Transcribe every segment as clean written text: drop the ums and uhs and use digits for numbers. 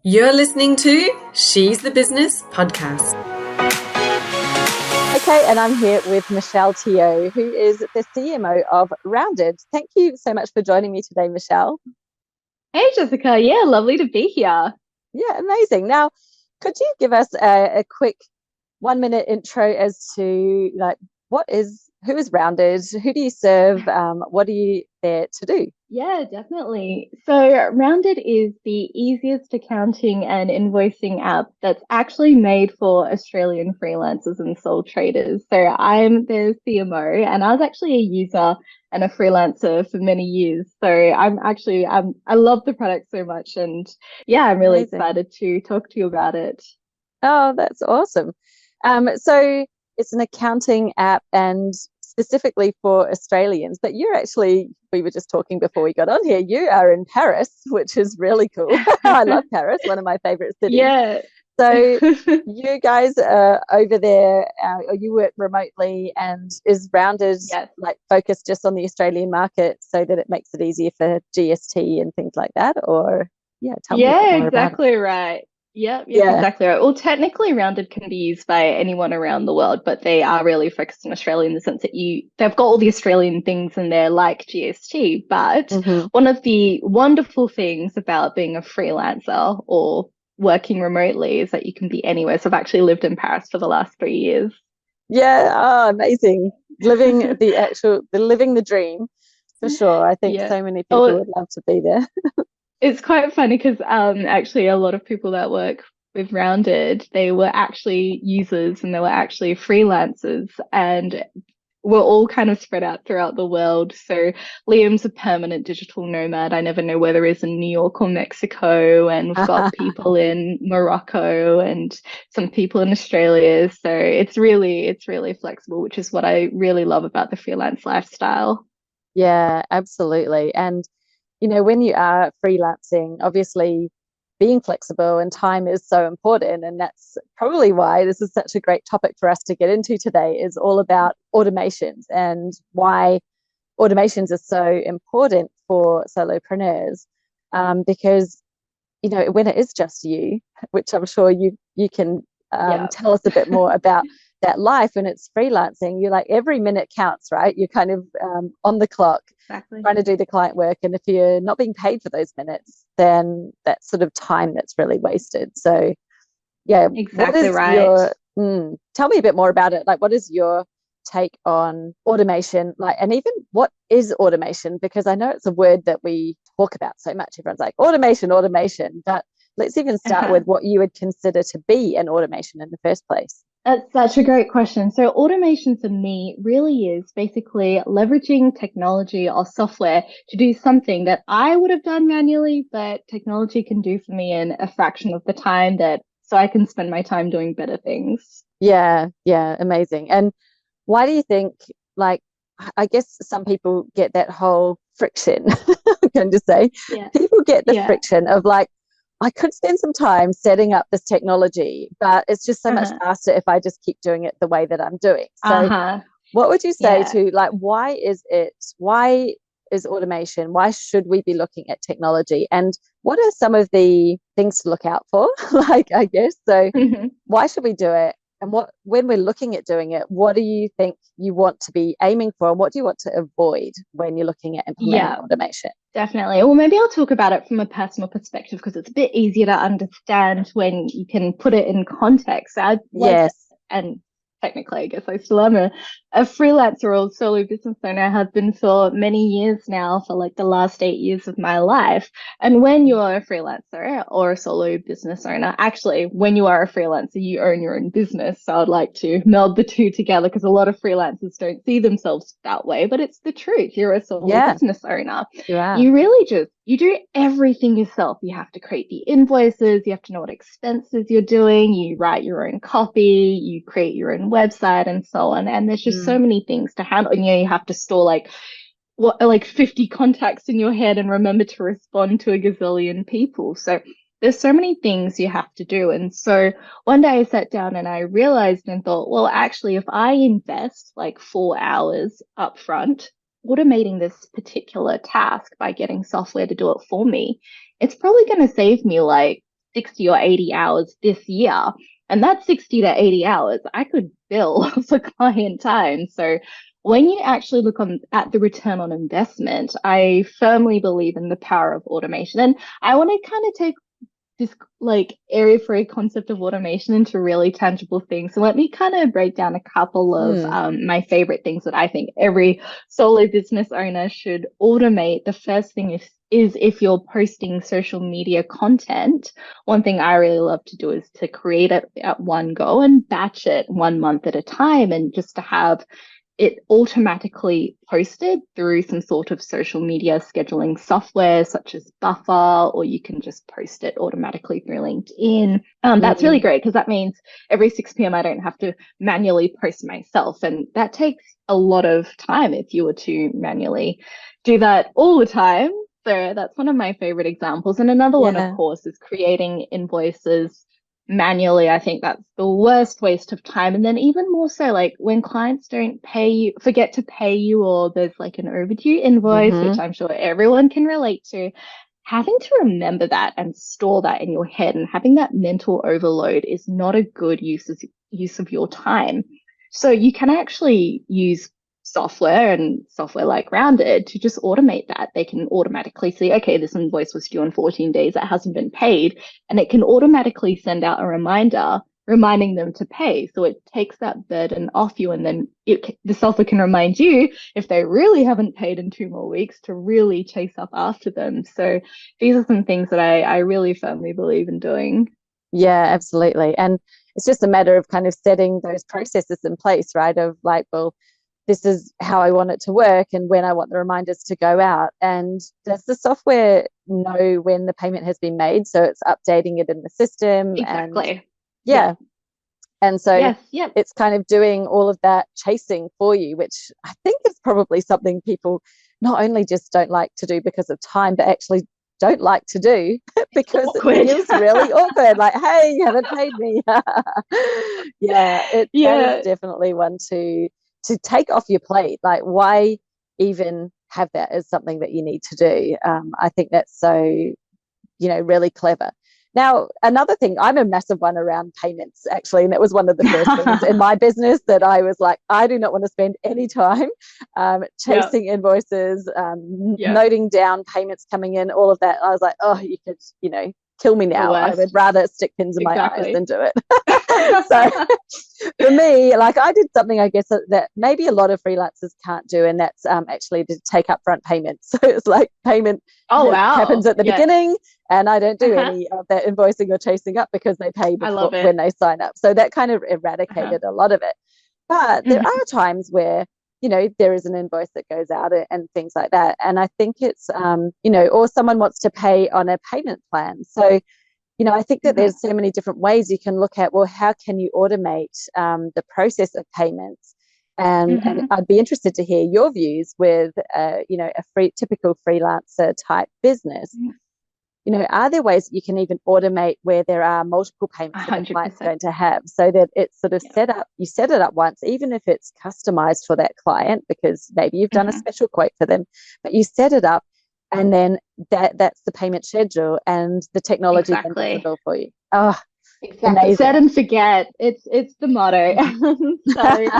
You're listening to She's the Business podcast. Okay, and I'm here with Michelle Teo, who is the CMO of Rounded. Thank you so much for joining me today, Michelle. Hey, Jessica. Yeah, lovely to be here. Yeah, amazing. Now, could you give us a quick 1 minute intro as to who is Rounded? Who do you serve? What are you there to do? Yeah, definitely. So, Rounded is the easiest accounting and invoicing app that's actually made for Australian freelancers and sole traders. So, I'm the CMO, and I was actually a user and a freelancer for many years. So, I love the product so much, and yeah, I'm really Amazing. excited to talk to you about it. Oh, that's awesome. So it's an accounting app and specifically for Australians, but we were just talking before we got on here, you are in Paris, which is really cool. I love Paris, one of my favorite cities. Yeah. So you guys are over there, or you work remotely, and is Rounded Yes. like focused just on the Australian market so that it makes it easier for GST and things like that? Or tell me a bit Yeah, more about it. exactly right. Yep, Yeah. exactly right. Well, technically, Rounded can be used by anyone around the world, but they are really focused on Australia in the sense that they've got all the Australian things in there, like GST. But Mm-hmm. one of the wonderful things about being a freelancer or working remotely is that you can be anywhere. So I've actually lived in Paris for the last 3 years. Yeah, oh, amazing. Living the dream for sure. I think Yeah. so many people Oh, would love to be there. it's quite funny because actually a lot of people that work with Rounded, they were actually users and they were actually freelancers and we're all kind of spread out throughout the world. So Liam's a permanent digital nomad. I never know whether he's in New York or Mexico, and we've got people in Morocco and some people in Australia. So it's really flexible, which is what I really love about the freelance lifestyle. Yeah, absolutely. And when you are freelancing, obviously being flexible and time is so important. And that's probably why this is such a great topic for us to get into today, is all about automations and why automations are so important for solopreneurs. Because when it is just you, which I'm sure you can Yeah. tell us a bit more about that life when it's freelancing. You're like, every minute counts, right? You're kind of on the clock Exactly. trying to do the client work, and if you're not being paid for those minutes, then that's sort of time that's really wasted. So yeah, what Exactly is right. tell me a bit more about it. Like, what is your take on automation? Like, and even what is automation? Because I know it's a word that we talk about so much. Everyone's like, automation, but let's even start with what you would consider to be an automation in the first place. That's such a great question. So, automation for me really is basically leveraging technology or software to do something that I would have done manually, but technology can do for me in a fraction of the time that so I can spend my time doing better things. Yeah, amazing. And why do you think, like, I guess some people get that whole friction, I'm going to say, Yeah. people get the Yeah. friction of like, I could spend some time setting up this technology, but it's just so much Uh-huh. faster if I just keep doing it the way that I'm doing. So, Uh-huh. what would you say Yeah. to like, why is automation? Why should we be looking at technology? And what are some of the things to look out for? Like, I guess, so why should we do it? And when we're looking at doing it, what do you think you want to be aiming for? And what do you want to avoid when you're looking at implementing Yeah. automation? Definitely. Well, maybe I'll talk about it from a personal perspective because it's a bit easier to understand when you can put it in context. I was, Yes. and technically, I guess I still am a freelancer or solo business owner, have been for many years now, for like the last 8 years of my life. And when you're a freelancer or a solo business owner, actually, when you are a freelancer, you own your own business. So I'd like to meld the two together because a lot of freelancers don't see themselves that way, but it's the truth. You're a solo Yeah, business owner. you are. You really you do everything yourself. You have to create the invoices, you have to know what expenses you're doing, you write your own copy, you create your own website and so on. And there's just so many things to handle. And you have to store like 50 contacts in your head and remember to respond to a gazillion people. So there's so many things you have to do. And so one day I sat down and I realized and thought, well, actually, if I invest like 4 hours upfront automating this particular task by getting software to do it for me, it's probably going to save me like 60 or 80 hours this year. And that's 60 to 80 hours I could bill for client time. So when you actually look at the return on investment, I firmly believe in the power of automation. And I want to kind of take this like area for a concept of automation into really tangible things. So let me kind of break down a couple of my favorite things that I think every solo business owner should automate. The first thing is if you're posting social media content, one thing I really love to do is to create it at one go and batch it 1 month at a time, and just to have it automatically posted through some sort of social media scheduling software such as Buffer, or you can just post it automatically through LinkedIn. That's really great, because that means every 6 p.m. I don't have to manually post myself. And that takes a lot of time if you were to manually do that all the time. So that's one of my favorite examples. And another one, of course, is creating invoices manually. I think that's the worst waste of time. And then even more so, like when clients don't pay you, forget to pay you, or there's like an overdue invoice, which I'm sure everyone can relate to, having to remember that and store that in your head and having that mental overload is not a good use of your time. So you can actually use software and software like Rounded to just automate that. They can automatically see, okay, this invoice was due in 14 days, it hasn't been paid, and it can automatically send out a reminder reminding them to pay. So it takes that burden off you, and then the software can remind you if they really haven't paid in 2 more weeks to really chase up after them. So these are some things that I really firmly believe in doing. Yeah, absolutely. And it's just a matter of kind of setting those processes in place, right? Of like, well, this is how I want it to work and when I want the reminders to go out. And does the software know when the payment has been made? So it's updating it in the system. Exactly. And and so yes. it's kind of doing all of that chasing for you, which I think is probably something people not only just don't like to do because of time, but actually don't like to do because it feels really awkward. Like, hey, you haven't paid me. That is definitely one to take off your plate. Like, why even have that as something that you need to do? I think that's so, really clever. Now, another thing, I'm a massive one around payments, actually, and it was one of the first things in my business that I was like, I do not want to spend any time chasing invoices, noting down payments coming in, all of that. I was like, oh, you could, kill me now. I would rather stick pins in my eyes than do it. So for me, like, I did something, I guess, that maybe a lot of freelancers can't do, and that's actually to take upfront payments. So it's like payment happens at the beginning, and I don't do any of that invoicing or chasing up because they pay before when they sign up. So that kind of eradicated a lot of it. But there are times where there is an invoice that goes out and things like that. And I think it's, or someone wants to pay on a payment plan. So, I think that there's so many different ways you can look at, well, how can you automate the process of payments? And I'd be interested to hear your views with, a typical freelancer type business. Are there ways that you can even automate where there are multiple payments that the client's going to have, so that it's sort of you set it up once, even if it's customized for that client, because maybe you've done a special quote for them, but you set it up, and then that's the payment schedule, and the technology is visible for you. Oh, exactly. Amazing. Set and forget. It's the motto. So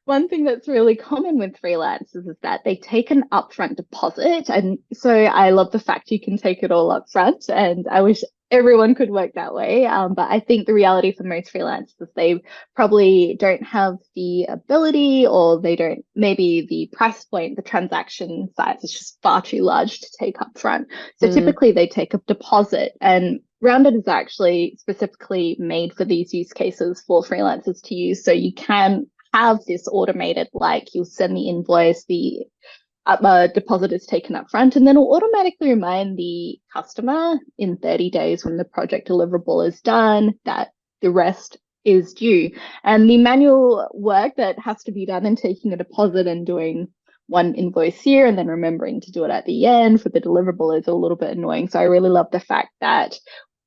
one thing that's really common with freelancers is that they take an upfront deposit. And so I love the fact you can take it all upfront, and I wish everyone could work that way. But I think the reality for most freelancers is they probably don't have the ability, or they don't, maybe the price point, the transaction size is just far too large to take upfront. So typically they take a deposit, and Rounded is actually specifically made for these use cases for freelancers to use. So you can have this automated, like you'll send the invoice, the deposit is taken up front, and then it'll automatically remind the customer in 30 days when the project deliverable is done that the rest is due. And the manual work that has to be done in taking a deposit and doing one invoice here and then remembering to do it at the end for the deliverable is a little bit annoying. So I really love the fact that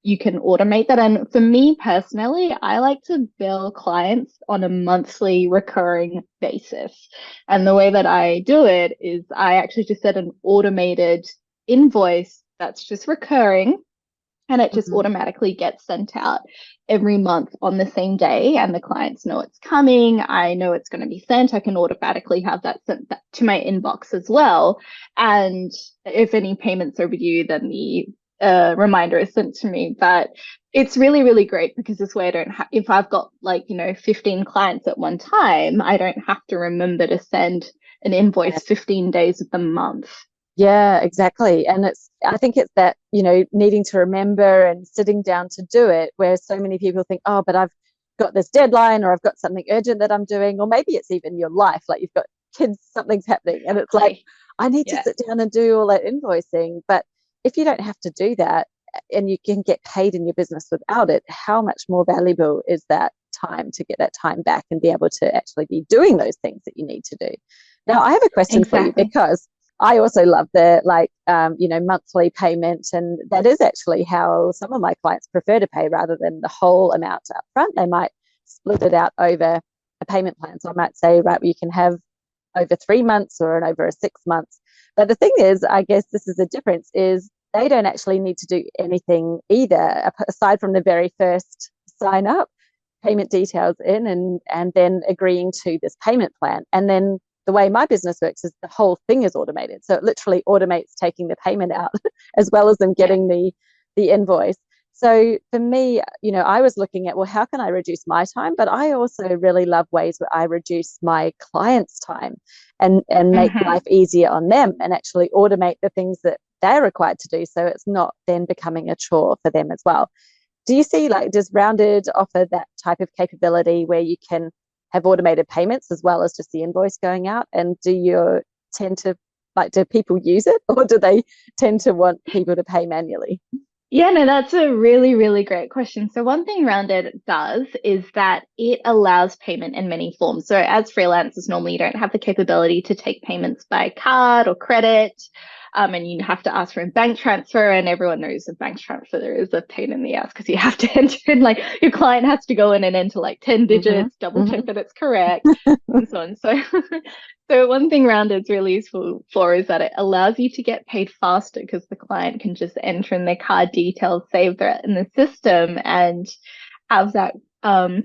you can automate that. And for me personally, I like to bill clients on a monthly recurring basis. And the way that I do it is I actually just set an automated invoice that's just recurring. and it just automatically gets sent out every month on the same day, and the clients know it's coming. I know it's going to be sent. I can automatically have that sent back to my inbox as well. And if any payments are overdue, then the reminder is sent to me. But it's really, really great because this way I don't have, if I've got 15 clients at one time, I don't have to remember to send an invoice 15 days of the month. Yeah, exactly. And I think it's that, needing to remember and sitting down to do it, where so many people think, oh, but I've got this deadline, or I've got something urgent that I'm doing, or maybe it's even your life, like you've got kids, something's happening, and it's like, I need to sit down and do all that invoicing. But if you don't have to do that and you can get paid in your business without it, how much more valuable is that time to get that time back and be able to actually be doing those things that you need to do? Now, I have a question for you, because I also love the monthly payment, and that is actually how some of my clients prefer to pay, rather than the whole amount up front. They might split it out over a payment plan. So I might say, right, you can have over 3 months or over 6 months. But the thing is, I guess this is the difference, is they don't actually need to do anything either, aside from the very first sign up, payment details in, and then agreeing to this payment plan. And then the way my business works is the whole thing is automated. So it literally automates taking the payment out as well as them getting the invoice. So for me, I was looking at, well, how can I reduce my time? But I also really love ways where I reduce my clients' time and make life easier on them, and actually automate the things that they're required to do, so it's not then becoming a chore for them as well. Do you see, does Rounded offer that type of capability where you can have automated payments as well as just the invoice going out? And do you tend to do people use it, or do they tend to want people to pay manually? Yeah, no, that's a really, really great question. So one thing Rounded does is that it allows payment in many forms. So as freelancers, normally you don't have the capability to take payments by card or credit. And you have to ask for a bank transfer, and everyone knows a bank transfer there is a pain in the ass, because you have to enter in, your client has to go in and enter 10 digits, double check that it's correct, and so on. So one thing Rounded's really useful for is that it allows you to get paid faster, because the client can just enter in their card details, save that in the system, and have that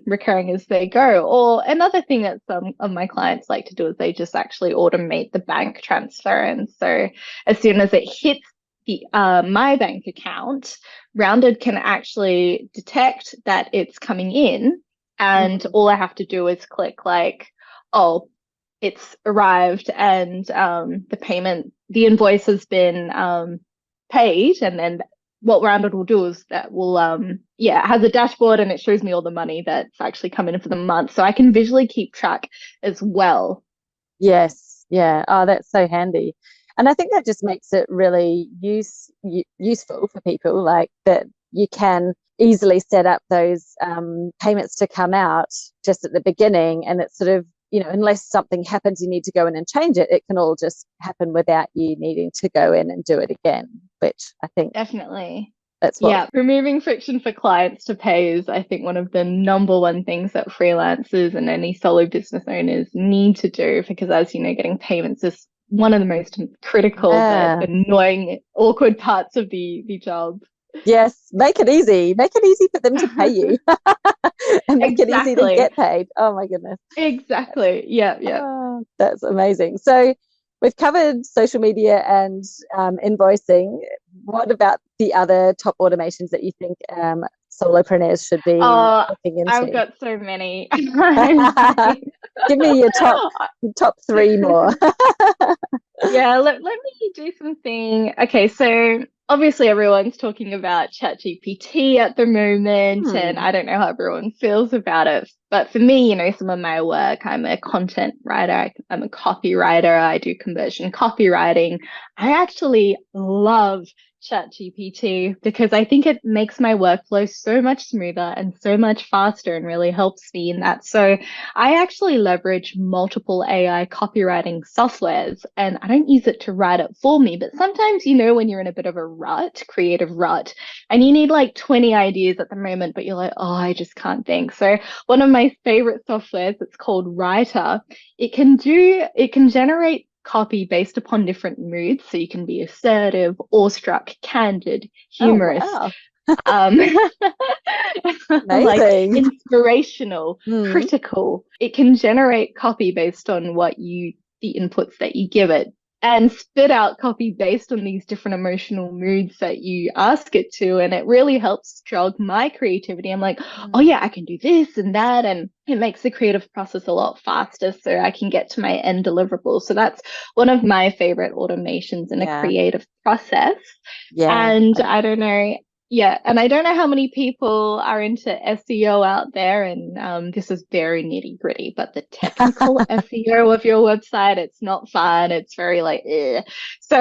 recurring as they go. Or another thing that some of my clients like to do is they just actually automate the bank transfer. And so as soon as it hits the my bank account, Rounded can actually detect that it's coming in, and all I have to do is click oh, it's arrived, and the invoice has been paid. And then what Rounded will do is that will it has a dashboard, and it shows me all the money that's actually come in for the month, so I can visually keep track as well. Yes, yeah. Oh, that's so handy. And I think that just makes it really useful for people, that you can easily set up those payments to come out just at the beginning, and it's sort of, unless something happens you need to go in and change it, it can all just happen without you needing to go in and do it again, which I think definitely, that's what removing friction for clients to pay is, I think, one of the number one things that freelancers and any solo business owners need to do, because as you know, getting payments is one of the most critical but annoying, awkward parts of the job. Yes, make it easy for them to pay you. And make it easy to get paid. Oh my goodness. Exactly. Yeah. Oh, that's amazing. So we've covered social media and invoicing. What about the other top automations that you think solopreneurs should be looking into? I've got so many. Give me your top 3 more. Yeah, let me do something. Okay, so obviously everyone's talking about ChatGPT at the moment, and I don't know how everyone feels about it. But for me, some of my work, I'm a content writer, I'm a copywriter, I do conversion copywriting. I actually love ChatGPT because I think it makes my workflow so much smoother and so much faster, and really helps me in that. So I actually leverage multiple AI copywriting softwares, and I don't use it to write it for me. But sometimes, when you're in a bit of a creative rut, and you need 20 ideas at the moment, but you're like, oh, I just can't think. So one of my favorite softwares, it's called Writer. It can generate copy based upon different moods. So you can be assertive, awestruck, candid, humorous, um, like Amazing. inspirational, Mm. critical. It can generate copy based on the inputs that you give it, and spit out copy based on these different emotional moods that you ask it to. And it really helps jog my creativity. I'm like, oh yeah, I can do this and that. And it makes the creative process a lot faster so I can get to my end deliverable. So that's one of my favorite automations in a Yeah. creative process. Yeah. And I don't know. Yeah, and I don't know how many people are into SEO out there, and this is very nitty gritty, but the technical SEO of your website, it's not fun. It's very like, eh. So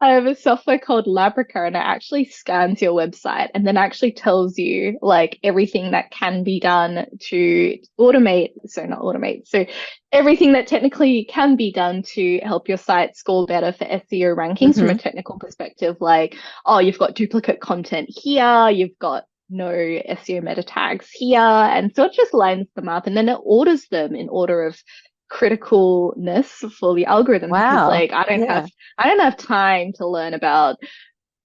I have a software called Labrica, and it actually scans your website and then actually tells you like everything that can be done to automate. So not automate. So everything that technically can be done to help your site score better for SEO rankings from a technical perspective, like, oh, you've got duplicate content here, you've got no SEO meta tags here. And so it just lines them up and then it orders them in order of criticalness for the algorithm. Because Wow. like I don't have time to learn about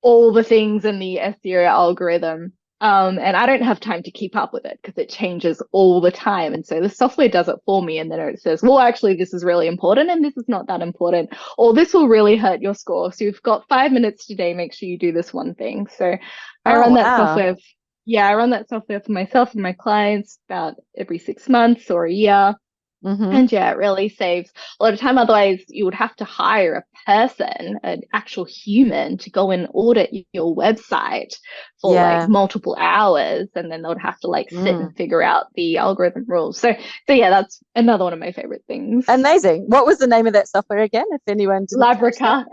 all the things in the SEO algorithm. And I don't have time to keep up with it because it changes all the time. And so the software does it for me. And then it says, well, actually, this is really important and this is not that important, or this will really hurt your score. So you've got 5 minutes today. Make sure you do this one thing. So I run that software. Yeah, I run that software for myself and my clients about every 6 months or a year. And yeah, it really saves a lot of time. Otherwise, you would have to hire a person, an actual human, to go and audit your website for like multiple hours, and then they would have to like sit and figure out the algorithm rules. So yeah, that's another one of my favorite things. Amazing. What was the name of that software again? If anyone didn't Labrica.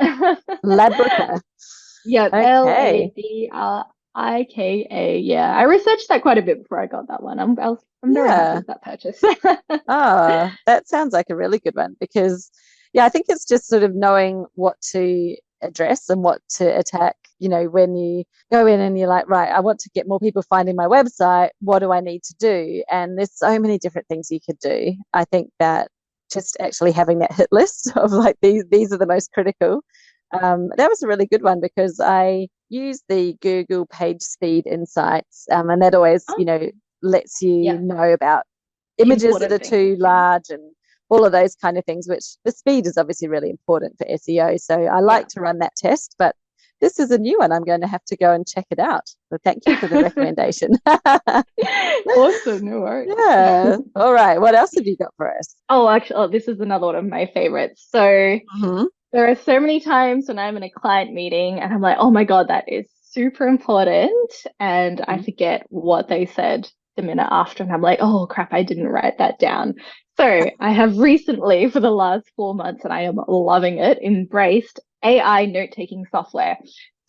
Labrica. Yeah, Okay. Labrika. Yeah, I researched that quite a bit before I got that one. I'm very happy with that purchase. Oh, that sounds like a really good one because, yeah, I think it's just sort of knowing what to address and what to attack. You know, when you go in and you're like, right, I want to get more people finding my website. What do I need to do? And there's so many different things you could do. I think that just actually having that hit list of like these are the most critical. That was a really good one because I use the Google Page Speed Insights, and that always, lets you know about images that are too large and all of those kind of things, which the speed is obviously really important for SEO. So I like to run that test, but this is a new one. I'm going to have to go and check it out. So thank you for the recommendation. Awesome. No worries. Yeah. All right. What else have you got for us? Oh, actually, this is another one of my favorites. So there are so many times when I'm in a client meeting and I'm like, oh my God, that is super important. And I forget what they said the minute after. And I'm like, oh crap, I didn't write that down. So I have recently, for the last 4 months, and I am loving it, embraced AI note-taking software.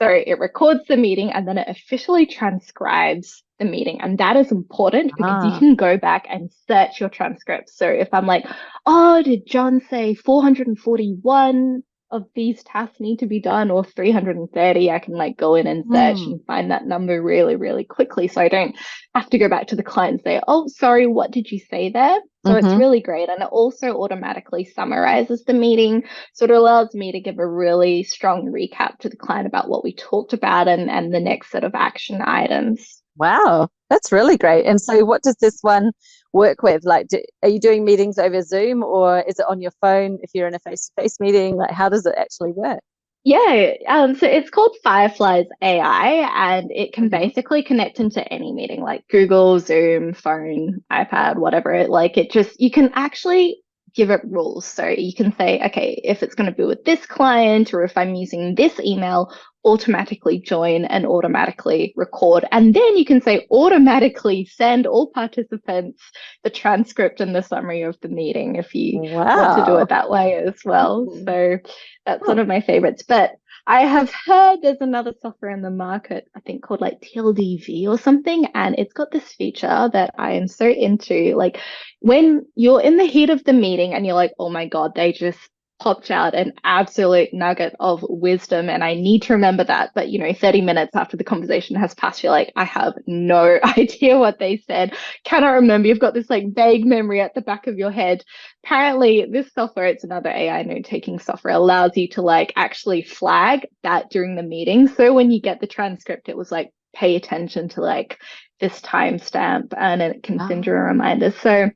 So it records the meeting and then it officially transcribes the meeting. And that is important because you can go back and search your transcripts. So if I'm like, oh, did John say 441 of these tasks need to be done or 330, I can like go in and search and find that number really, really quickly. So I don't have to go back to the client and say, oh, sorry, what did you say there? So it's really great. And it also automatically summarizes the meeting. So it allows me to give a really strong recap to the client about what we talked about and the next set of action items. Wow, that's really great. And so what does this one work with? Like, are you doing meetings over Zoom or is it on your phone if you're in a face-to-face meeting? Like, how does it actually work? Yeah, so it's called Fireflies AI, and it can basically connect into any meeting like Google, Zoom, phone, iPad, whatever. Like you can actually give it rules. So you can say, okay, if it's going to be with this client or if I'm using this email, automatically join and automatically record. And then you can say automatically send all participants the transcript and the summary of the meeting if you want to do it that way as well. So that's one of my favorites. But I have heard there's another software in the market, I think called like TLDV or something, and it's got this feature that I am so into. Like when you're in the heat of the meeting and you're like, oh my God, they just popped out an absolute nugget of wisdom, and I need to remember that. But 30 minutes after the conversation has passed, you're like, I have no idea what they said. Cannot remember. You've got this like vague memory at the back of your head. Apparently, this software, it's another AI note-taking software, allows you to like actually flag that during the meeting. So when you get the transcript, it was like, pay attention to like this timestamp, and it can send you a reminder. So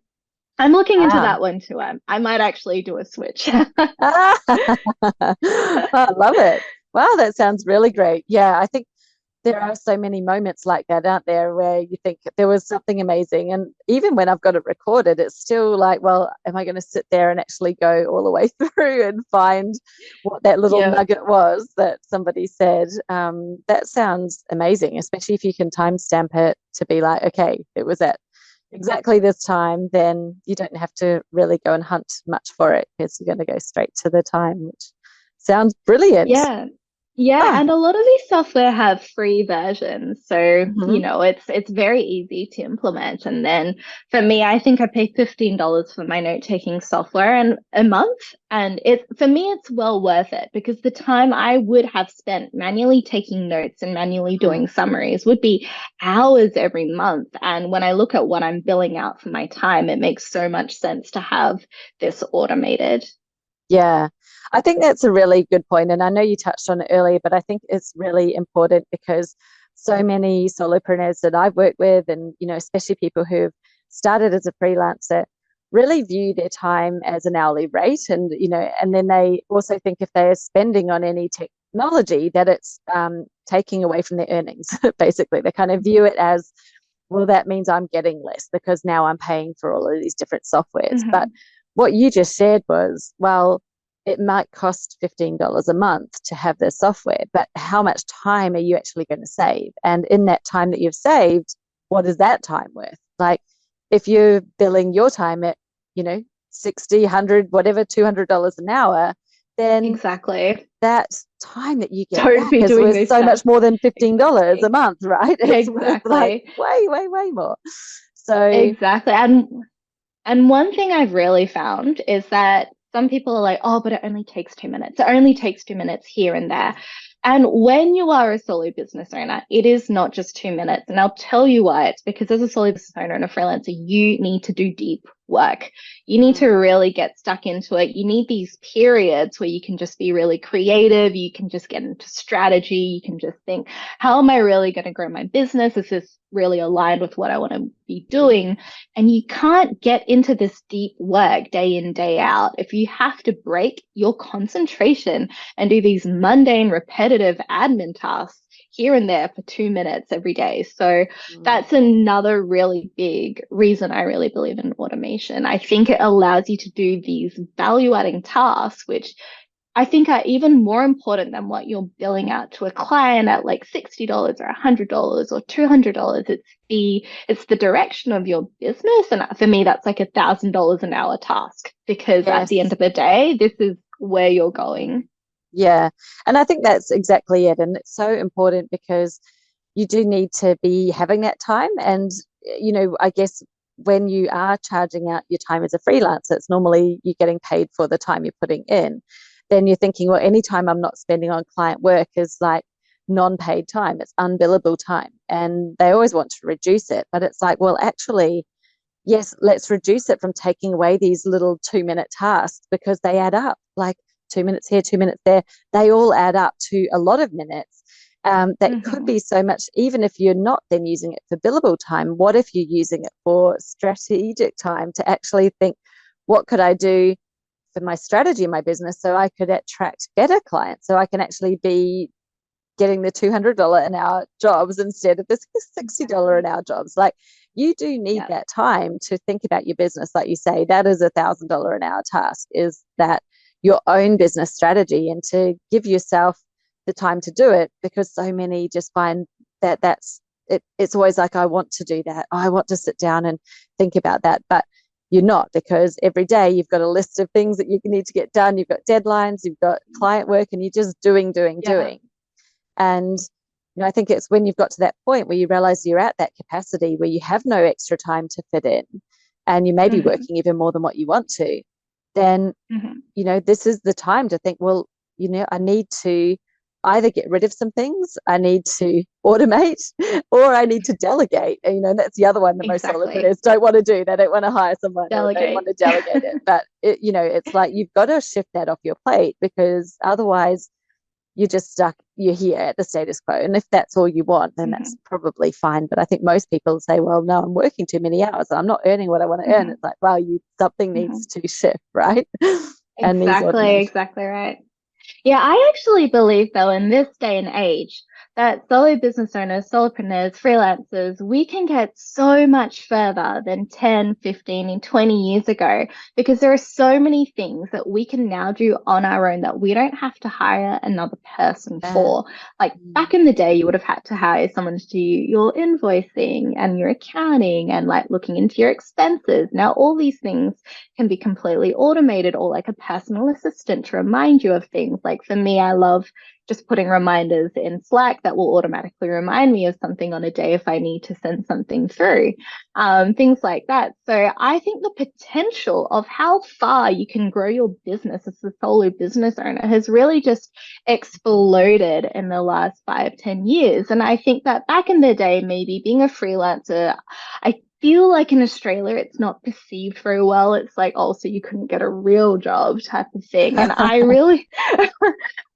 I'm looking into that one too. I might actually do a switch. I love it. Wow, that sounds really great. Yeah, I think there are so many moments like that, aren't there, where you think there was something amazing. And even when I've got it recorded, it's still like, well, am I going to sit there and actually go all the way through and find what that little nugget was that somebody said? That sounds amazing, especially if you can timestamp it to be like, okay, it was at exactly this time, then you don't have to really go and hunt much for it because you're going to go straight to the time, which sounds brilliant. Yeah, and a lot of these software have free versions, so it's very easy to implement. And then for me, I think I pay $15 for my note-taking software and a month, and for me it's well worth it, because the time I would have spent manually taking notes and manually doing summaries would be hours every month. And when I look at what I'm billing out for my time, it makes so much sense to have this automated. Yeah, I think that's a really good point. And I know you touched on it earlier, but I think it's really important because so many solopreneurs that I've worked with, and, especially people who've started as a freelancer, really view their time as an hourly rate. And, and then they also think if they're spending on any technology that it's taking away from their earnings. Basically, they kind of view it as, well, that means I'm getting less because now I'm paying for all of these different softwares. But what you just shared was, well, it might cost $15 a month to have this software, but how much time are you actually going to save? And in that time that you've saved, what is that time worth? Like, if you're billing your time at, 60, 100, whatever, $200 an hour, then exactly that time that you get don't back be is doing worth so much more than $15 a month, right? It's worth like way, way, way more. So exactly. And one thing I've really found is that some people are like, oh, but it only takes 2 minutes. It only takes 2 minutes here and there. And when you are a solo business owner, it is not just 2 minutes. And I'll tell you why. It's because as a solo business owner and a freelancer, you need to do deep work. You need to really get stuck into it. You need these periods where you can just be really creative. You can just get into strategy. You can just think, how am I really going to grow my business? Is this really aligned with what I want to be doing? And you can't get into this deep work day in, day out if you have to break your concentration and do these mundane, repetitive admin tasks here and there for 2 minutes every day. So that's another really big reason I really believe in automation. I think it allows you to do these value-adding tasks, which I think are even more important than what you're billing out to a client at like $60 or $100 or $200. It's the direction of your business, and for me, that's like $1,000 an hour task, because at the end of the day, this is where you're going. Yeah, and I think that's exactly it. And it's so important because you do need to be having that time. And, I guess when you are charging out your time as a freelancer, it's normally you're getting paid for the time you're putting in. Then you're thinking, well, any time I'm not spending on client work is like non-paid time. It's unbillable time. And they always want to reduce it. But it's like, well, actually, yes, let's reduce it from taking away these little 2-minute tasks, because they add up. Like 2 minutes here, 2 minutes there, they all add up to a lot of minutes. That could be so much, even if you're not then using it for billable time. What if you're using it for strategic time to actually think, what could I do for my strategy in my business so I could attract better clients, so I can actually be getting the $200 an hour jobs instead of the $60 an hour jobs. Like, you do need that time to think about your business. Like you say, that is $1,000 an hour task, is that your own business strategy, and to give yourself the time to do it, because so many just find that that's it. It's always like, I want to do that. I want to sit down and think about that. But you're not, because every day you've got a list of things that you need to get done. You've got deadlines, you've got client work, and you're just doing. And I think it's when you've got to that point where you realize you're at that capacity where you have no extra time to fit in, and you may be working even more than what you want to, then, Mhm. this is the time to think, well, I need to either get rid of some things, I need to automate, or I need to delegate. And that's the other one that most Exactly. solopreneurs don't want to do. They don't want to hire someone or don't want to Delegate. delegate it. But it's like you've got to shift that off your plate, because otherwise you're just stuck, you're here at the status quo. And if that's all you want, then that's probably fine. But I think most people say, well, no, I'm working too many hours, I'm not earning what I want to earn. It's like, well, something needs to shift, right? And needs automation. Exactly right. Yeah, I actually believe, though, in this day and age, that solo business owners, solopreneurs, freelancers, we can get so much further than 10, 15, and 20 years ago, because there are so many things that we can now do on our own that we don't have to hire another person for. Like back in the day, you would have had to hire someone to do your invoicing and your accounting and like looking into your expenses. Now, all these things can be completely automated, or like a personal assistant to remind you of things. Like for me, I love just putting reminders in Slack that will automatically remind me of something on a day if I need to send something through, things like that. So I think the potential of how far you can grow your business as a solo business owner has really just exploded in the last 5-10 years. And I think that back in the day, maybe being a freelancer, I feel like in Australia it's not perceived very well. It's like, oh, so you couldn't get a real job type of thing. And I really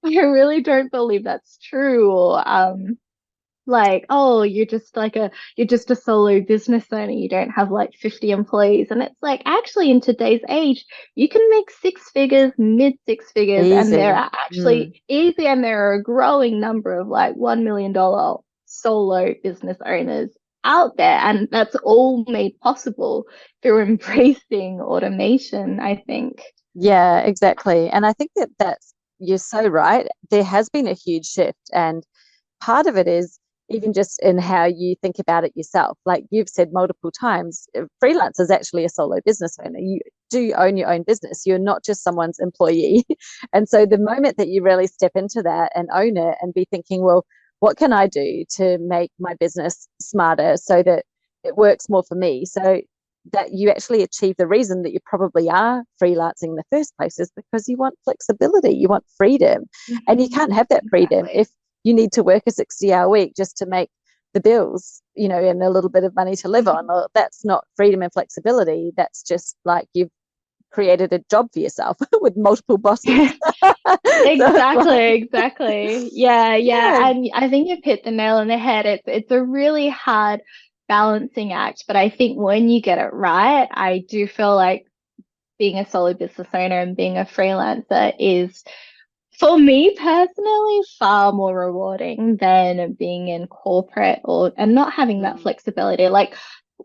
I really don't believe that's true. Or like, oh, you're just a solo business owner, you don't have like 50 employees. And it's like, actually in today's age, you can make six figures, mid six figures, Easy. and there are actually easy, and there are a growing number of like $1 million solo business owners out there, and that's all made possible through embracing automation, I think. Yeah, exactly. And I think that's you're so right. There has been a huge shift, and part of it is even just in how you think about it yourself. Like you've said multiple times, freelance is actually a solo business owner. You do own your own business. You're not just someone's employee. And so the moment that you really step into that and own it and be thinking, well, what can I do to make my business smarter so that it works more for me? So that you actually achieve the reason that you probably are freelancing in the first place is because you want flexibility, you want freedom. And you can't have that freedom if you need to work a 60-hour week just to make the bills, and a little bit of money to live on. Well, that's not freedom and flexibility. That's just like you've created a job for yourself with multiple bosses. Exactly. Yeah. And I think you've hit the nail on the head. It's a really hard balancing act, but I think when you get it right, I do feel like being a solo business owner and being a freelancer is, for me personally, far more rewarding than being in corporate and not having that flexibility. Like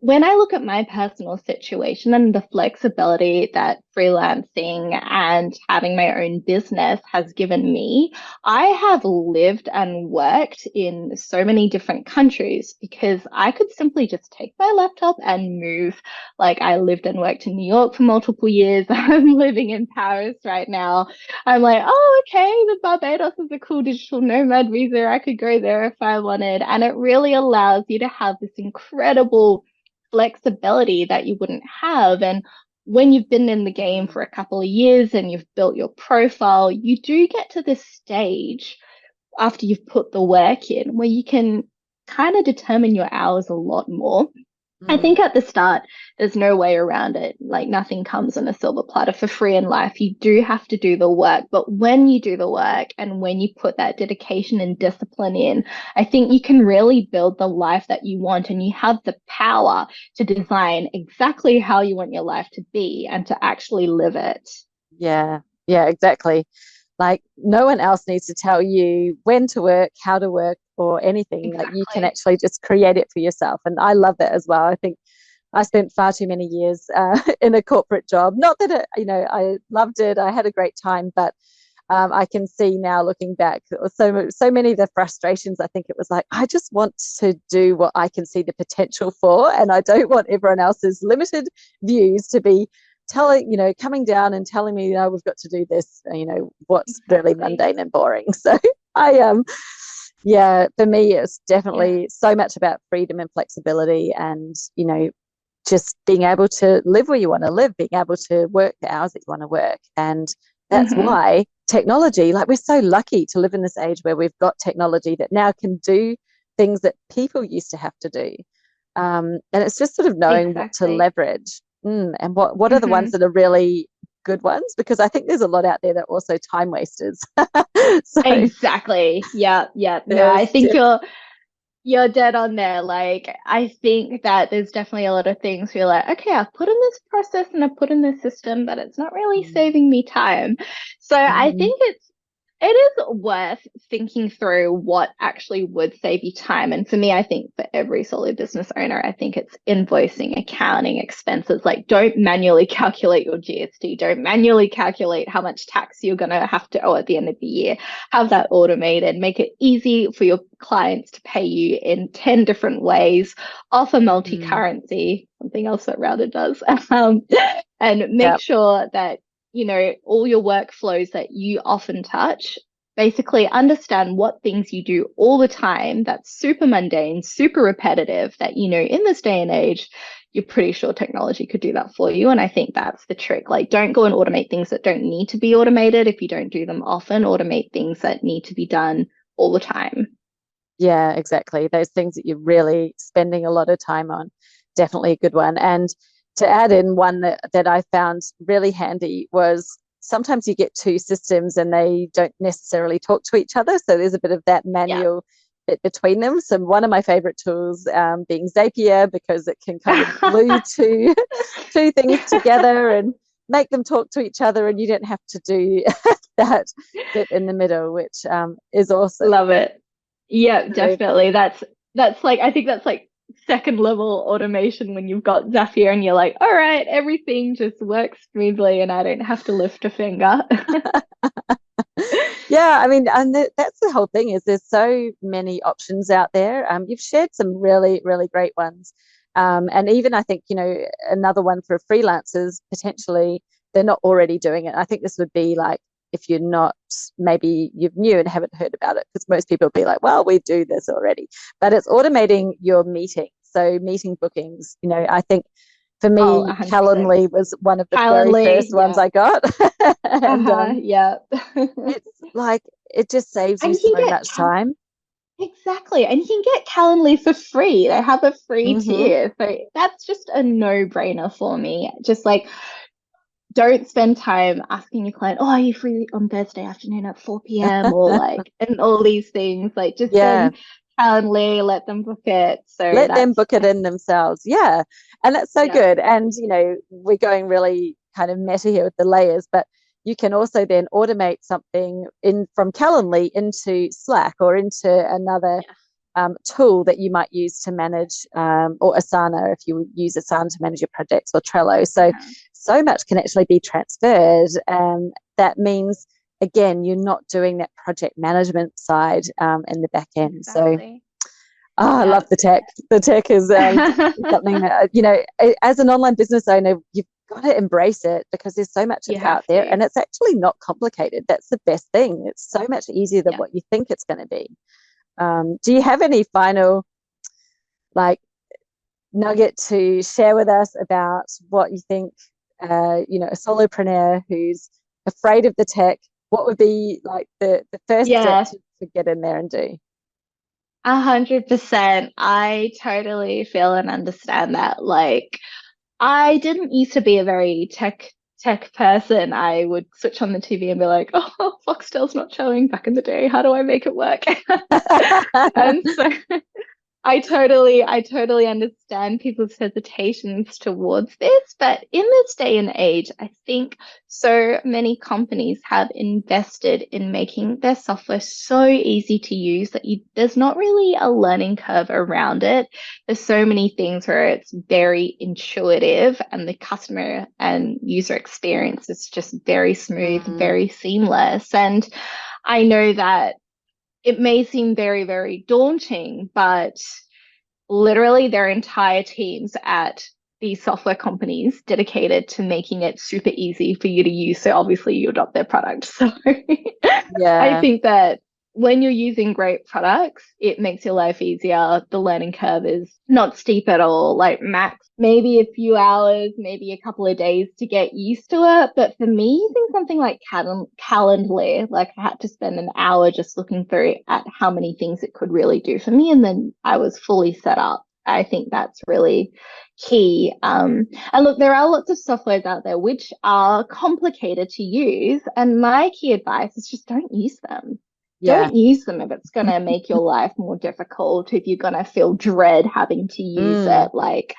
when I look at my personal situation and the flexibility that freelancing and having my own business has given me, I have lived and worked in so many different countries because I could simply just take my laptop and move. Like I lived and worked in New York for multiple years. I'm living in Paris right now. I'm like, oh, okay, the Barbados is a cool digital nomad visa. I could go there if I wanted. And it really allows you to have this incredible flexibility that you wouldn't have. And when you've been in the game for a couple of years and you've built your profile, you do get to this stage after you've put the work in where you can kind of determine your hours a lot more. I think at the start, there's no way around it. Like nothing comes on a silver platter for free in life. You do have to do the work. But when you do the work and when you put that dedication and discipline in, I think you can really build the life that you want, and you have the power to design exactly how you want your life to be and to actually live it. Yeah, exactly. Like no one else needs to tell you when to work, how to work, or anything. Exactly. Like you can actually just create it for yourself. And I love that as well. I think I spent far too many years in a corporate job. Not that I loved it. I had a great time, but I can see now looking back, so many of the frustrations. I think it was like, I just want to do what I can see the potential for, and I don't want everyone else's limited views to be coming down and telling me, we've got to do this, what's really mundane and boring. So for me, it's definitely so much about freedom and flexibility and, just being able to live where you want to live, being able to work the hours that you want to work. And that's why technology, like, we're so lucky to live in this age where we've got technology that now can do things that people used to have to do. And it's just sort of knowing what to leverage and what are the ones that are really good ones, because I think there's a lot out there that are also time wasters. So Exactly. Yeah. No, I think you're dead on there. Like, I think that there's definitely a lot of things where you're like, okay, I've put in this process and I've put in this system, but it's not really saving me time. So I think it is worth thinking through what actually would save you time. And for me, I think for every solo business owner, I think it's invoicing, accounting, expenses. Like, don't manually calculate your GST. Don't manually calculate how much tax you're going to have to owe at the end of the year. Have that automated. Make it easy for your clients to pay you in 10 different ways. Offer multi-currency, something else that Router does. And make sure that all your workflows that you often touch, basically understand what things you do all the time that's super mundane, super repetitive, that, in this day and age, you're pretty sure technology could do that for you. And I think that's the trick. Like, don't go and automate things that don't need to be automated. If you don't do them often, automate things that need to be done all the time. Yeah, exactly. Those things that you're really spending a lot of time on, definitely a good one. And to add in one that I found really handy was sometimes you get two systems and they don't necessarily talk to each other. So there's a bit of that manual bit between them. So one of my favorite tools being Zapier, because it can kind of glue two things together and make them talk to each other, and you don't have to do that bit in the middle, which is awesome. Love it. Yeah, definitely. That's like, I think that's like second level automation when you've got Zapier and you're like, all right, everything just works smoothly and I don't have to lift a finger. Yeah, I mean, and that's the whole thing, is there's so many options out there. You've shared some really, really great ones. And even I think, another one for freelancers, potentially they're not already doing it. I think this would be like, if you're not, maybe you're new and haven't heard about it, because most people will be like, well, we do this already. But it's automating your meetings. So meeting bookings, I think for me, Calendly was one of the very first ones I got. And, it's like, it just saves you so much time. Exactly. And you can get Calendly for free. They have a free tier. So that's just a no-brainer for me. Just like, don't spend time asking your client, are you free on Thursday afternoon at 4 p.m. or like, and all these things. Like, just send Calendly, let them book it. So let them book it in themselves. Yeah. And that's so good. And, we're going really kind of meta here with the layers, but you can also then automate something from Calendly into Slack or into another tool that you might use to manage, or Asana, if you use Asana to manage your projects, or Trello. So much can actually be transferred. That means, again, you're not doing that project management side in the back end. Exactly. So I love the tech. The tech is something that, as an online business owner, you've got to embrace it, because there's so much out there, and it's actually not complicated. That's the best thing. It's so much easier than what you think it's going to be. Do you have any final nugget to share with us about what you think, a solopreneur who's afraid of the tech, what would be like the first step to get in there and do? 100%. I totally feel and understand that. Like, I didn't used to be a very tech person. I would switch on the TV and be like, oh, Foxtel's not showing back in the day. How do I make it work? And so I totally understand people's hesitations towards this, but in this day and age, I think so many companies have invested in making their software so easy to use that there's not really a learning curve around it. There's so many things where it's very intuitive and the customer and user experience is just very smooth, very seamless. And I know that it may seem very, very daunting, but literally there are entire teams at these software companies dedicated to making it super easy for you to use. So obviously you adopt their product. So I think that when you're using great products, it makes your life easier. The learning curve is not steep at all, like max, maybe a few hours, maybe a couple of days to get used to it. But for me, using something like Calendly, like I had to spend an hour just looking through at how many things it could really do for me. And then I was fully set up. I think that's really key. And look, there are lots of softwares out there which are complicated to use. And my key advice is just don't use them. Yeah. Don't use them if it's going to make your life more difficult, if you're going to feel dread having to use it. Like,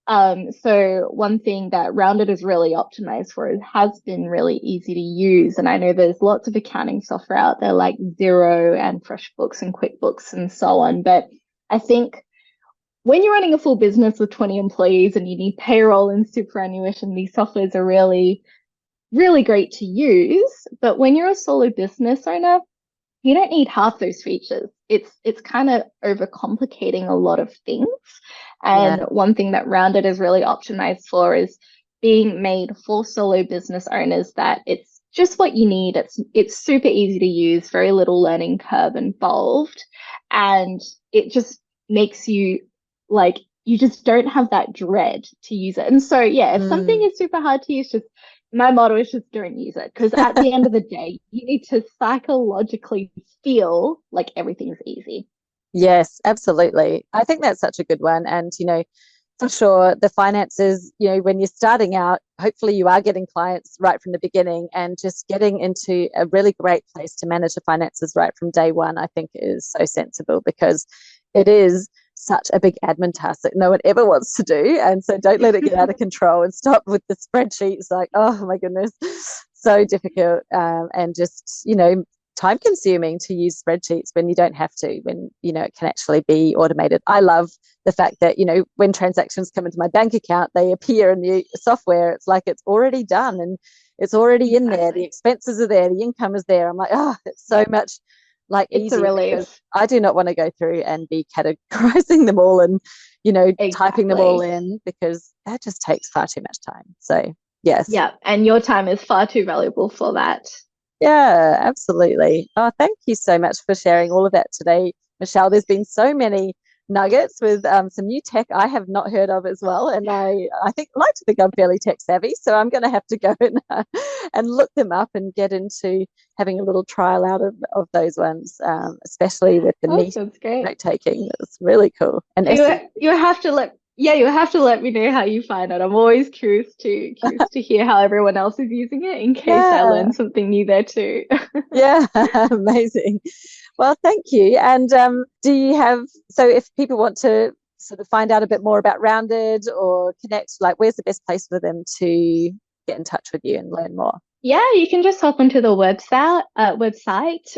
so one thing that Rounded is really optimized for is has been really easy to use. And I know there's lots of accounting software out there like Xero and FreshBooks and QuickBooks and so on. But I think when you're running a full business with 20 employees and you need payroll and superannuation, these softwares are really, really great to use. But when you're a solo business owner, you don't need half those features. It's kind of overcomplicating a lot of things. And one thing that Rounded is really optimized for is being made for solo business owners, that it's just what you need. It's super easy to use, very little learning curve involved. And it just makes you like, you just don't have that dread to use it. And so, yeah, if something is super hard to use, just my motto is just don't use it. Because at the end of the day, you need to psychologically feel like everything's easy. Yes, absolutely. I think that's such a good one. And, for sure, the finances, when you're starting out, hopefully you are getting clients right from the beginning, and just getting into a really great place to manage the finances right from day one, I think is so sensible, because it is such a big admin task that no one ever wants to do. And so don't let it get out of control and stop with the spreadsheets. Like, oh my goodness, so difficult, and just, time consuming to use spreadsheets when you don't have to, when, it can actually be automated. I love the fact that, when transactions come into my bank account, they appear in the software. It's like it's already done and it's already in there. The expenses are there, the income is there. I'm like, oh, it's so much like it's easy, a relief. I do not want to go through and be categorizing them all and, typing them all in, because that just takes far too much time. So, yes. Yeah. And your time is far too valuable for that. Yeah, absolutely. Oh, thank you so much for sharing all of that today, Michelle. There's been so many nuggets with some new tech I have not heard of as well, and I like to think I'm fairly tech savvy, so I'm going to have to go and look them up and get into having a little trial out of those ones, especially with the note taking. It's really cool. And you have to let me know how you find it. I'm always curious to hear how everyone else is using it, in case I learn something new there too. Yeah, amazing. Well, thank you. And do you have, so if people want to sort of find out a bit more about Rounded or connect, like where's the best place for them to get in touch with you and learn more? Yeah, you can just hop onto the website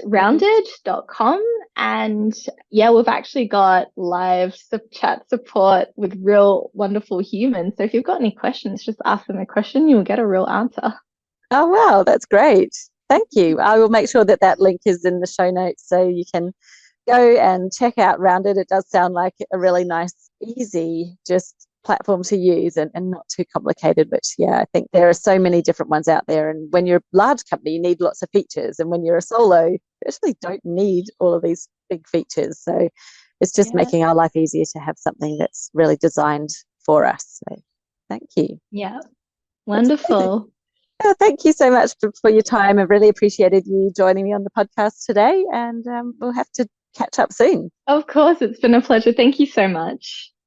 rounded.com. And yeah, we've actually got live chat support with real wonderful humans. So if you've got any questions, just ask them a question, you'll get a real answer. Oh, wow, that's great. Thank you. I will make sure that link is in the show notes so you can go and check out Rounded. It does sound like a really nice, easy, just platform to use and not too complicated, which, yeah, I think there are so many different ones out there. And when you're a large company, you need lots of features. And when you're a solo, you actually don't need all of these big features. So it's just making our life easier to have something that's really designed for us. So thank you. Yeah, wonderful. Oh, thank you so much for your time. I really appreciated you joining me on the podcast today, and we'll have to catch up soon. Of course, it's been a pleasure. Thank you so much.